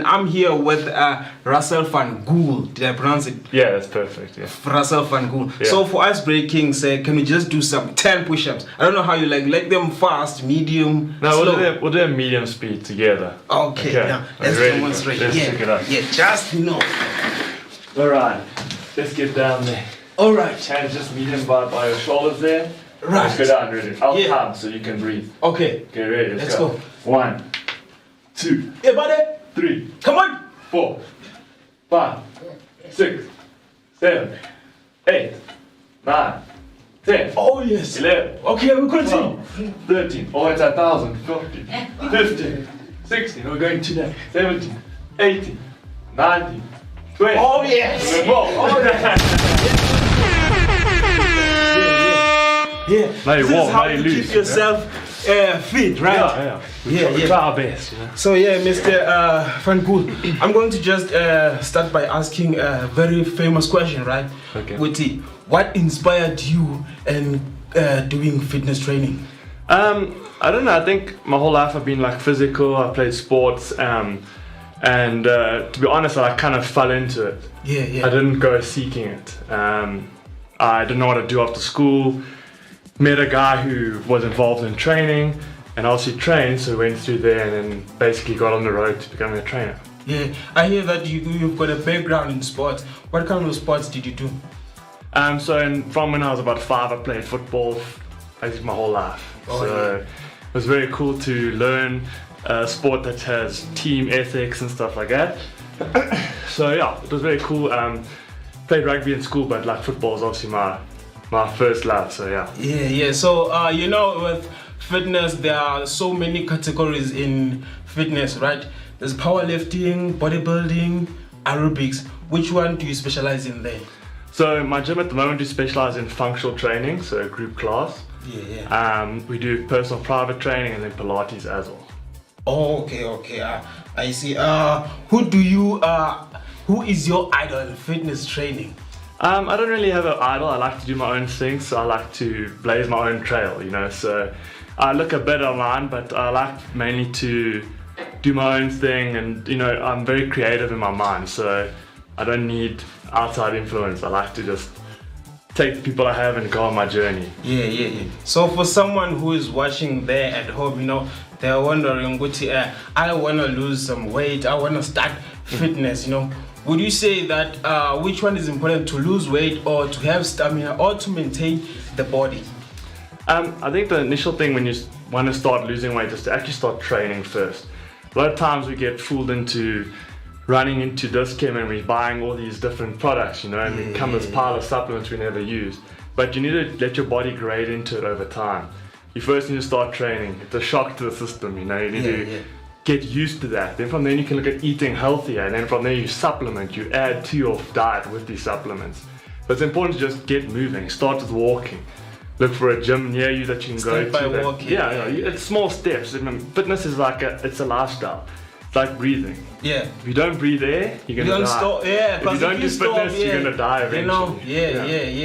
I'm here with Russell Van Gool. Did I pronounce it? Yeah, that's perfect. Yeah. Russell Van Gool. Yeah. So for us breaking, say, can we just do some 10 push-ups? I don't know how you like them fast, medium, slow. We'll do a medium speed together. Okay. Now let's demonstrate. Let's check it out. Yeah, just no. Alright, let's get down there. Alright. Hands just medium by your shoulders there. Right. Let's go down, ready? I'll count so you can breathe. Okay. Okay, ready? Let's go. 1, 2, Hey, buddy. 3, Come on. 4, 5, 6, 7, 8, 9, 10. Oh, yes. 11. Okay, we continue. 12, 13. Oh, it's 1,000. 14, 15, 16. We're going to that. 17, 18, 19, 20. Oh, yes. Yeah. Now you This walk, is how now you you lose, keep yourself fit, right? We try our best, you know. So yeah, Mr. Van Gool, I'm going to just start by asking a very famous question, right? Okay. Witty, what inspired you in doing fitness training? I don't know. I think my whole life I've been like physical. I played sports, and to be honest, I kind of fell into it. Yeah. I didn't go seeking it. I didn't know what to do after school. Met a guy who was involved in training, and also trained, so went through there and then basically got on the road to becoming a trainer. Yeah, I hear that you've got a background in sports. What kind of sports did you do? From when I was about 5, I played football basically my whole life. It was very cool to learn a sport that has team ethics and stuff like that. So yeah, it was very cool. Played rugby in school, but like football is obviously my first love, so yeah. Yeah. So, with fitness, there are so many categories in fitness, right? There's powerlifting, bodybuilding, aerobics. Which one do you specialize in there? So my gym at the moment, we specialize in functional training, so group class. Yeah. We do personal private training and then Pilates as well. Oh, okay. I see. Who is your idol in fitness training? I don't really have an idol. I like to do my own things, so I like to blaze my own trail, you know. So I look a bit online, but I like mainly to do my own thing, and you know, I'm very creative in my mind, so I don't need outside influence. I like to just take the people I have and go on my journey. Yeah. So for someone who is watching there at home, you know, they're wondering, I want to lose some weight, I want to start fitness, you know. Would you say that which one is important, to lose weight or to have stamina or to maintain the body? I think the initial thing when you want to start losing weight is to actually start training first. A lot of times we get fooled into running into Discount and we're buying all these different products, you know, and we come with this pile of supplements we never use. But you need to let your body grade into it over time. You first need to start training. It's a shock to the system, you know, you need to get used to that. Then from there you can look at eating healthier, and then from there you supplement, you add to your diet with these supplements. But it's important to just get moving. Start with walking. Look for a gym near you that you can go to. Start by walking. Yeah, it's small steps. Fitness is like it's a lifestyle. It's like breathing. Yeah. If you don't breathe air, you're gonna die. If you don't do fitness, you're gonna die eventually. You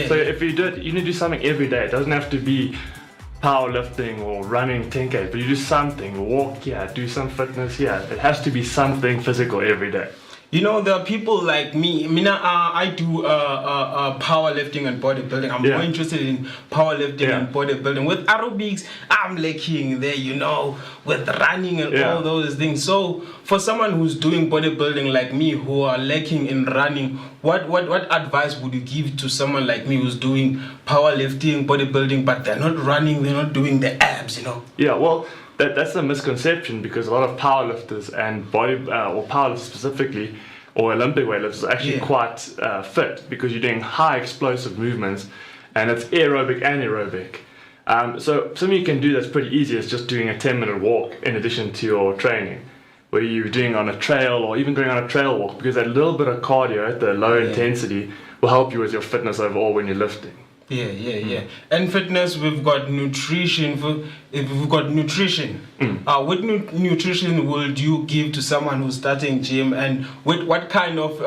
know, So if you do it, you need to do something every day. It doesn't have to be powerlifting or running 10K, but you do something. Walk here, do some fitness here. It has to be something physical every day. You know, there are people like me. I do powerlifting and bodybuilding. I'm more interested in powerlifting and bodybuilding. With aerobics, I'm lacking there, you know, with running and all those things. So for someone who's doing bodybuilding like me, who are lacking in running, what advice would you give to someone like me who's doing powerlifting, bodybuilding, but they're not running, they're not doing the abs, you know? Yeah, well, that's a misconception, because a lot of powerlifters and or powerlifters specifically, or Olympic weightlifters, are actually quite fit, because you're doing high explosive movements, and it's aerobic and aerobic. So something you can do that's pretty easy is just doing a 10-minute walk in addition to your training, where you're doing on a trail or even going on a trail walk, because that little bit of cardio at the low intensity will help you with your fitness overall when you're lifting. Yeah. And fitness, we've got nutrition. What nutrition would you give to someone who's starting gym, and what kind of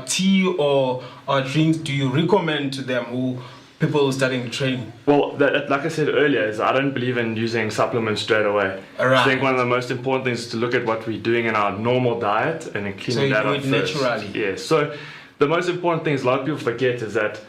tea or drinks do you recommend to them who people starting training? Well, like I said earlier, is I don't believe in using supplements straight away. Right. I think one of the most important things is to look at what we're doing in our normal diet and then cleaning that up first. So you do it naturally. Yeah. So the most important thing is a lot of people forget is that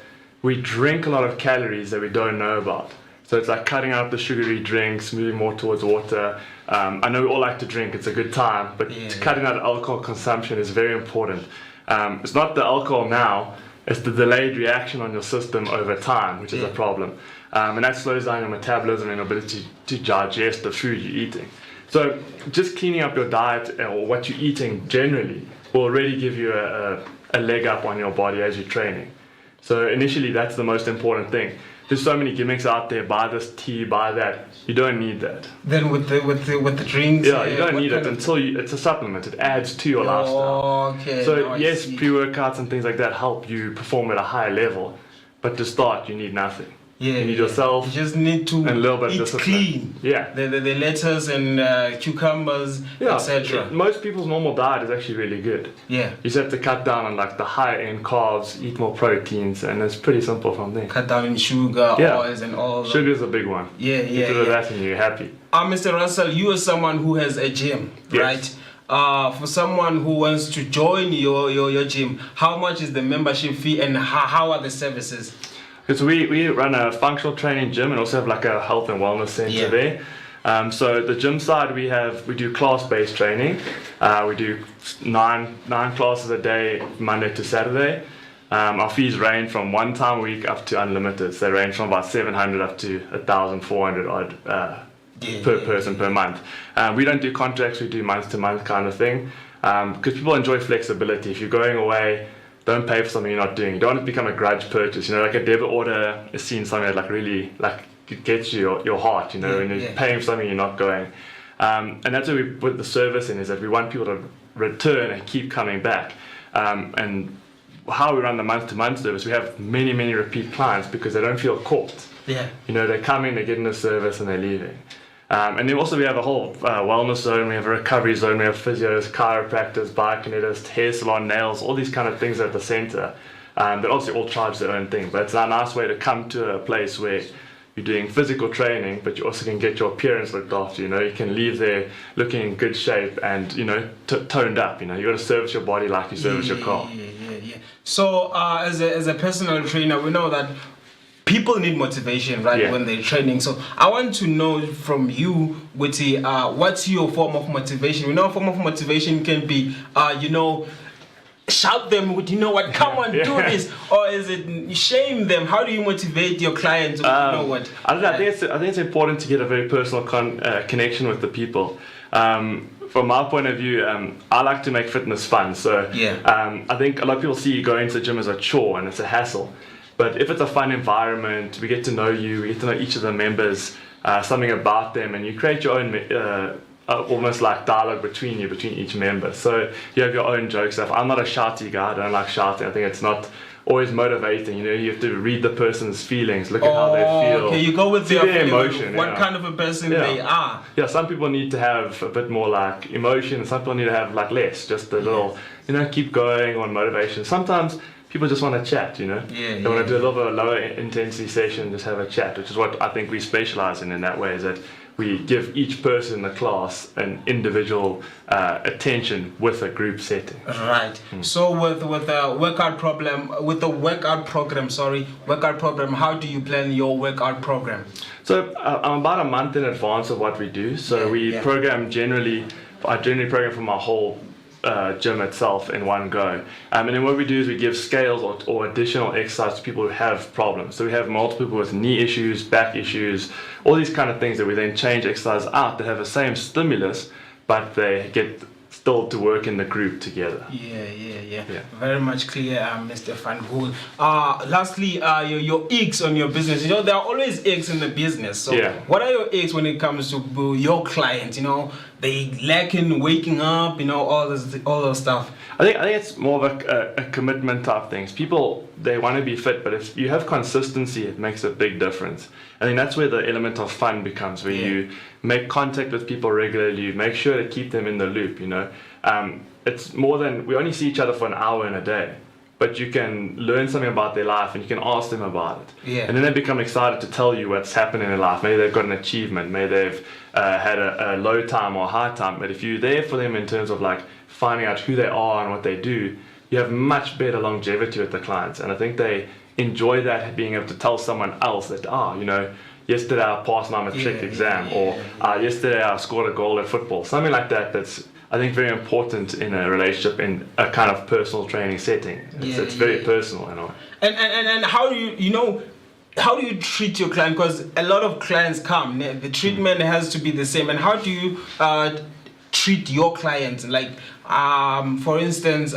we drink a lot of calories that we don't know about. So it's like cutting out the sugary drinks, moving more towards water. I know we all like to drink, it's a good time, but cutting out alcohol consumption is very important. It's not the alcohol now, it's the delayed reaction on your system over time, which is a problem. And that slows down your metabolism and ability to digest the food you're eating. So just cleaning up your diet or what you're eating generally will already give you a leg up on your body as you're training. So initially that's the most important thing. There's so many gimmicks out there, buy this tea, buy that. You don't need that. Then with the drinks? Yeah, you don't need it until it's a supplement. It adds to your lifestyle. Okay. So yes, pre-workouts and things like that help you perform at a higher level. But to start, you need nothing. Yeah, you need yourself. You just need to and a little bit eat discipline. clean. Yeah. The lettuce and cucumbers, etc. Most people's normal diet is actually really good. Yeah. You just have to cut down on like the higher end carbs, eat more proteins, and it's pretty simple from there. Cut down in sugar, oils, and all. Sugar is a big one. Yeah. Get rid of that and you're happy. Mr. Russell, you are someone who has a gym, right? For someone who wants to join your gym, how much is the membership fee and how are the services? Because we run a functional training gym and also have like a health and wellness center there. So the gym side we do class-based training. We do nine classes a day, Monday to Saturday. Our fees range from one time a week up to unlimited. So they range from about 700 up to 1,400 odd per person per month. We don't do contracts, we do month to month kind of thing. Because people enjoy flexibility. If you're going away, don't pay for something you're not doing. You don't want to become a grudge purchase. You know, like a debit order is seen something that like really like it gets you your heart. You know, when you're paying for something you're not going. And that's where we put the service in, is that we want people to return and keep coming back. And how we run the month-to-month service, we have many repeat clients because they don't feel caught. Yeah. You know, they come in, they get in the service, and they're leaving. And then also we have a whole wellness zone, we have a recovery zone, we have physios, chiropractors, biokinetists, hair salon, nails, all these kind of things at the center. That obviously all charge their own thing, but it's a nice way to come to a place where you're doing physical training, but you also can get your appearance looked after. You know, you can leave there looking in good shape and, you know, toned up. You know, you got to service your body like you service your car. So as a personal trainer, we know that people need motivation, right, when they're training. So I want to know from you, Witty, what's your form of motivation? We know a form of motivation can be, you know, shout them with, you know what, come on, do this. Or is it shame them? How do you motivate your clients? You know what? I think it's important to get a very personal connection with the people. From my point of view, I like to make fitness fun. So I think a lot of people see going to the gym as a chore and it's a hassle. But if it's a fun environment, we get to know you, we get to know each of the members, something about them, and you create your own almost like dialogue between each member. So you have your own joke stuff. I'm not a shouty guy, I don't like shouting. I think it's not always motivating. You know, you have to read the person's feelings, look at how they feel. Okay, you go with their emotion. What kind of a person they are. Yeah, some people need to have a bit more like emotion, and some people need to have like less, just a little, you know, keep going on motivation. Sometimes people just want to chat, you know. They want to do a little bit of lower intensity session, just have a chat, which is what I think we specialize in that way, is that we give each person in the class an individual attention with a group setting. Right. So with the workout program, how do you plan your workout program? So I'm about a month in advance of what we do. So I generally program for my whole gym itself in one go. And then what we do is we give scales or additional exercise to people who have problems. So we have multiple people with knee issues, back issues, all these kind of things that we then change exercise out to have the same stimulus, but they get still to work in the group together. Yeah. Very much clear, Mr. Van Gool. Lastly, your eggs on your business. You know, there are always eggs in the business. So what are your eggs when it comes to your clients? You know, they lack in waking up, you know, all those stuff. I think it's more of a commitment type things. People, they want to be fit, but if you have consistency, it makes a big difference. I think that's where the element of fun becomes, where you make contact with people regularly, you make sure to keep them in the loop, you know. It's more than, we only see each other for an hour in a day. but you can learn something about their life and you can ask them about it. Yeah. And then they become excited to tell you what's happened in their life. Maybe they've got an achievement, maybe they've had a low time or a high time. But if you're there for them in terms of like finding out who they are and what they do, you have much better longevity with the clients. And I think they enjoy that, being able to tell someone else that, you know, yesterday I passed my matric exam, or yesterday I scored a goal at football. Something like that. That's, I think, very important in a relationship, in a kind of personal training setting. It's very personal, you know. And how do you know, how do you treat your client? Because a lot of clients come, the treatment has to be the same. And how do you treat your clients? Like, for instance,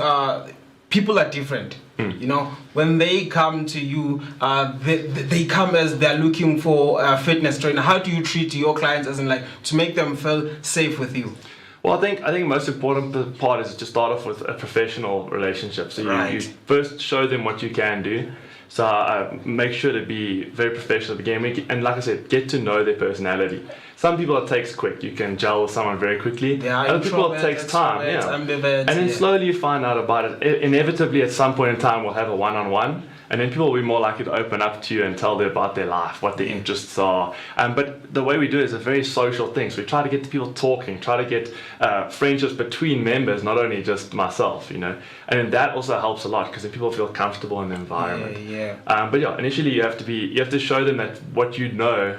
people are different. You know, when they come to you, they come as they're looking for a fitness trainer. How do you treat your clients, as in like to make them feel safe with you? Well, I think the most important part is to start off with a professional relationship. So you first show them what you can do. So make sure to be very professional at the beginning, and like I said, get to know their personality. Some people it takes quick. You can gel with someone very quickly. Other people it takes time. And then slowly you find out about it. Inevitably, at some point in time, we'll have a one-on-one. And then people will be more likely to open up to you and tell them about their life, what their interests are. But the way we do it is a very social thing. So we try to get the people talking, try to get friendships between members, not only just myself, you know. And then that also helps a lot, because then people feel comfortable in the environment. But yeah, initially you have to show them that what you know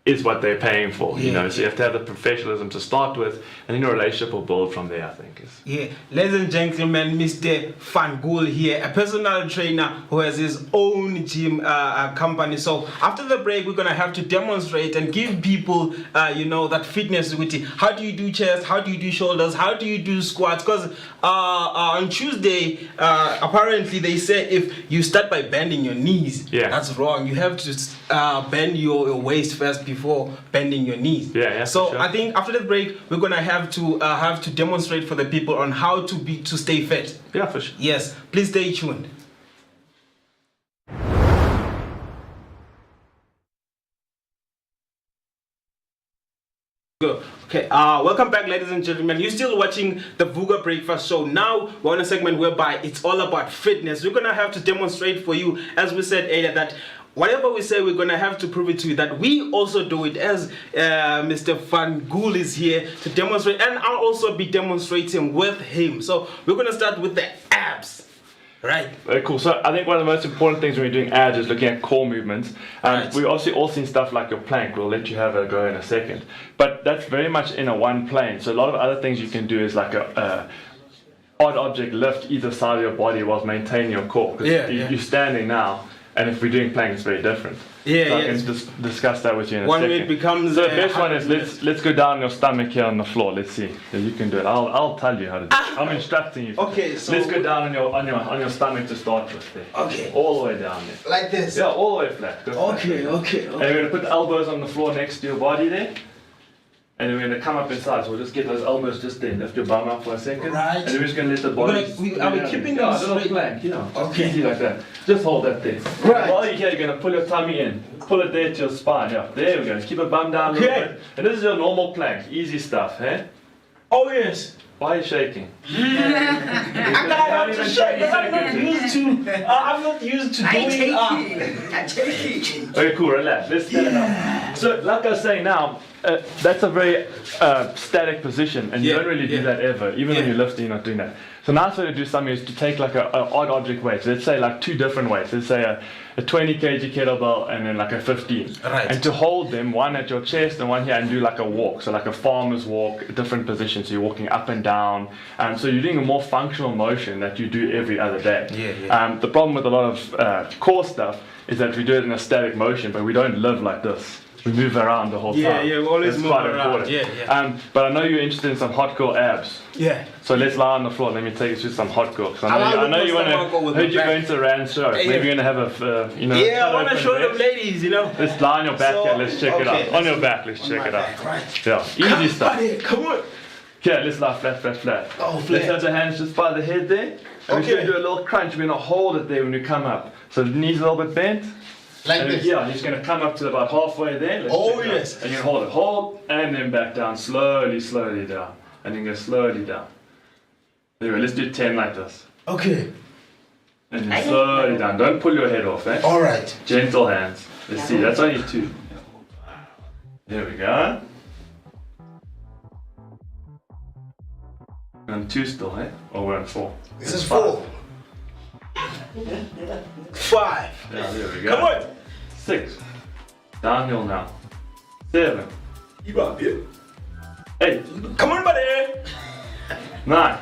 is what they're paying for, you know. So you have to have the professionalism to start with, and then your relationship will build from there, I think. Ladies and gentlemen, Mr. Van Gool here, a personal trainer who has his own gym company. So after the break, we're gonna have to demonstrate and give people, you know, that fitness routine. How do you do chest? How do you do shoulders? How do you do squats? Because on Tuesday, apparently they say if you start by bending your knees, that's wrong. You have to bend your waist first before bending your knees. So sure. I think after the break, we're gonna have to demonstrate for the people on how to stay fit. Yeah, for sure. Yes, please stay tuned. Okay, welcome back, ladies and gentlemen. You're still watching the Vuga Breakfast Show. Now we're on a segment whereby it's all about fitness. We're gonna have to demonstrate for you, as we said earlier, that whatever we say, we're gonna have to prove it to you that we also do it, as Mr. Van Gool is here to demonstrate, and I'll also be demonstrating with him. So we're gonna start with the abs. Right. Very cool. So I think one of the most important things when you're doing abs is looking at core movements. We obviously all seen stuff like your plank. We'll let you have a go in a second. But that's very much in a one plane. So a lot of other things you can do is like a odd object lift either side of your body whilst maintaining your core. Because you're standing now, and if we're doing plank, it's very different. So I can discuss that with you in a second. It becomes so the best one is let's go down your stomach here on the floor. Let's see. Yeah, you can do it. I'll tell you how to do it. I'm instructing you. Okay, so let's go down on your stomach to start with. There. Okay. All the way down there. Like this. Yeah, all the way flat. Okay. And we're gonna put the elbows on the floor next to your body there. And then we're going to come up inside, so we'll just get those elbows just there, lift your bum up for a second. Right. And then we're just going to let the body... Are we keeping them straight? Plank, you know. Okay. Easy like that. Just hold that there. Right. While you're here, you're going to pull your tummy in. Pull it there to your spine. Yeah, there we go. Keep your bum down a little bit. And this is your normal plank. Easy stuff, eh? Oh, yes. Why are you shaking? I'm not used to doing I'm taking. Okay, cool, relax. Let's stand up. So, like I was saying now, that's a very static position, and you don't really do that ever. Even when you're lifting, you're not doing that. So, nice way to do something is to take like an odd object weight. So let's say like two different weights. Let's say a 20 kg kettlebell and then like a 15. Right. And to hold them, one at your chest and one here, and do like a walk. So like a farmer's walk, a different position. So you're walking up and down. So you're doing a more functional motion that you do every other day. The problem with a lot of core stuff is that we do it in a static motion, but we don't live like this. We move around the whole time. We always move around. But I know you're interested in some hardcore abs. So let's lie on the floor. Let me take you through some hardcore. I know you want to. Heard you going to Rand's show. Maybe you're gonna have a, you know. I want to show them ladies, you know. Let's lie on your back here. Let's check it out. On your back. Let's check it out. Right. Yeah, easy stuff. Come on. Okay, let's lie flat. Oh, flat. Let's have the hands just by the head there. And we're gonna do a little crunch. We're gonna hold it there when we come up. So the knees a little bit bent. Like this? Yeah, you're just going to come up to about halfway there. Yes. And you're going to hold, and then back down, slowly down. And then go slowly down. There we go, let's do 10 like this. Okay. And then slowly down. Don't pull your head off, eh? Alright. Gentle hands. Let's see, that's only 2. There we go. We're on 2 still, eh? Or we're on 4. This is 4. 5. Yeah, there we go. Come on. 6. Downhill now. 7. You up here. 8. Come on, buddy. 9.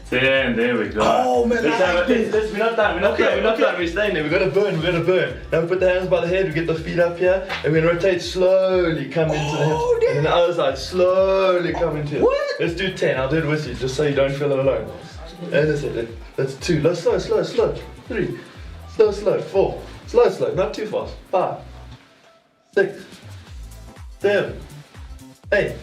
10, there we go. Oh, man, let's I have like this. we're not done, we're not done, we're staying there, we're gonna burn. Now we put the hands by the head, we get the feet up here, and we're gonna rotate slowly, come into the hips. And then the other side, slowly come into it. What? Let's do 10, I'll do it with you, just so you don't feel alone. And that's it, that's 2, let's slow. 3, slow. 4, slow, not too fast. 5, 6, 7, 8,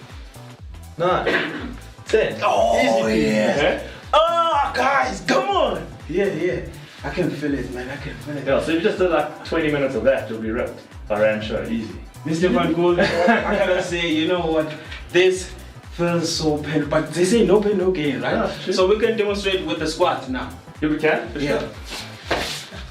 9, 10. Oh, Easy peasy, yeah. okay? Oh, guys, come on. Yeah. I can feel it, man. I can feel it. Yeah, so if you just did like 20 minutes of that, you'll be ripped. I ran show, easy. Mr. Van Gool, I gotta say, you know what? This feels so pain, but they say no pain, no gain, right? Yeah, true. So we can demonstrate with the squat now. Yeah, we can? For Yeah.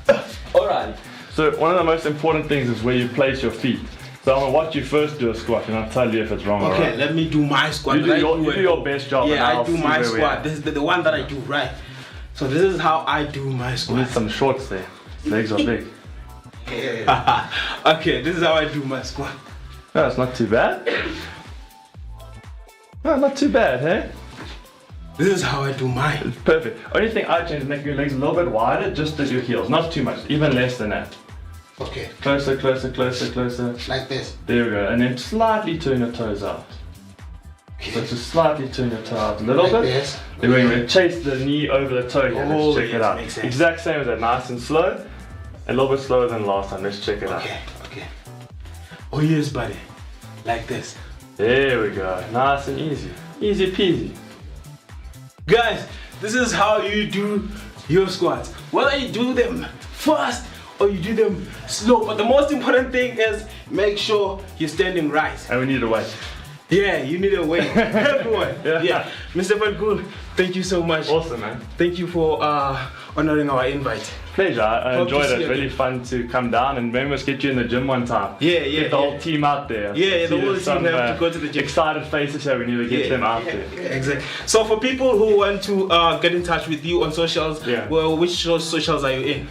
sure. Alright. So one of the most important things is where you place your feet. So I'm gonna watch you first do a squat and I'll tell you if it's wrong or Okay, right. let me do my squat. You do your best job. Yeah, and I I'll do see my where we squat. are. This is the one that I do right. So this is how I do my You need squat. some shorts there. Legs are big. Okay, this is how I do my squat. No, it's not too bad. No, not too bad, hey? This is how I do mine. It's perfect. Only thing I change is make your legs a little bit wider, just at your heels. Not too much, even less than that. Okay, Closer. like this. There we go. And then slightly turn your toes out. So just slightly turn your toe out a little Like bit. this. Then we're going to chase the knee over the toe here. Oh, Let's check it yes, out. makes sense. Exact same as that, nice and slow. A little bit slower than last time. Let's check it out. Okay. Oh yes, buddy. Like this. There we go. Nice and easy. Easy peasy. Guys, this is how you do your squats. Whether you do them fast or you do them slow, but the most important thing is make sure you're standing right. And we need to wait. Yeah, you need a weight. Everyone. Yeah. Mr. Van Gool, thank you so much. Awesome, man. Thank you for honoring our invite. Pleasure. I Hope to enjoyed see it. you Really again. fun to come down and maybe let's get you in the gym one time. Yeah, Get the whole team out there. Yeah, the See whole there's team some, have to go to the gym. Excited faces here. We need to get them out there. Exactly. So for people who want to get in touch with you on socials, Yeah. well, which socials are you in?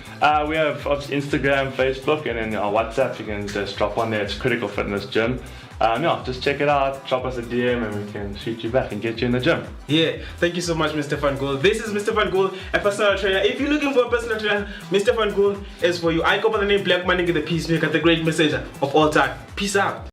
We have obviously Instagram, Facebook, and then our WhatsApp. You can just drop on there. It's Critical Fitness Gym. Yeah, just check it out. Drop us a DM, and we can shoot you back and get you in the gym. Yeah, thank you so much, Mr. Van Gool. This is Mr. Van Gool, a personal trainer. If you're looking for a personal trainer, Mr. Van Gool is for you. I go by the name Black Money, the peacemaker, the great messenger of all time. Peace out.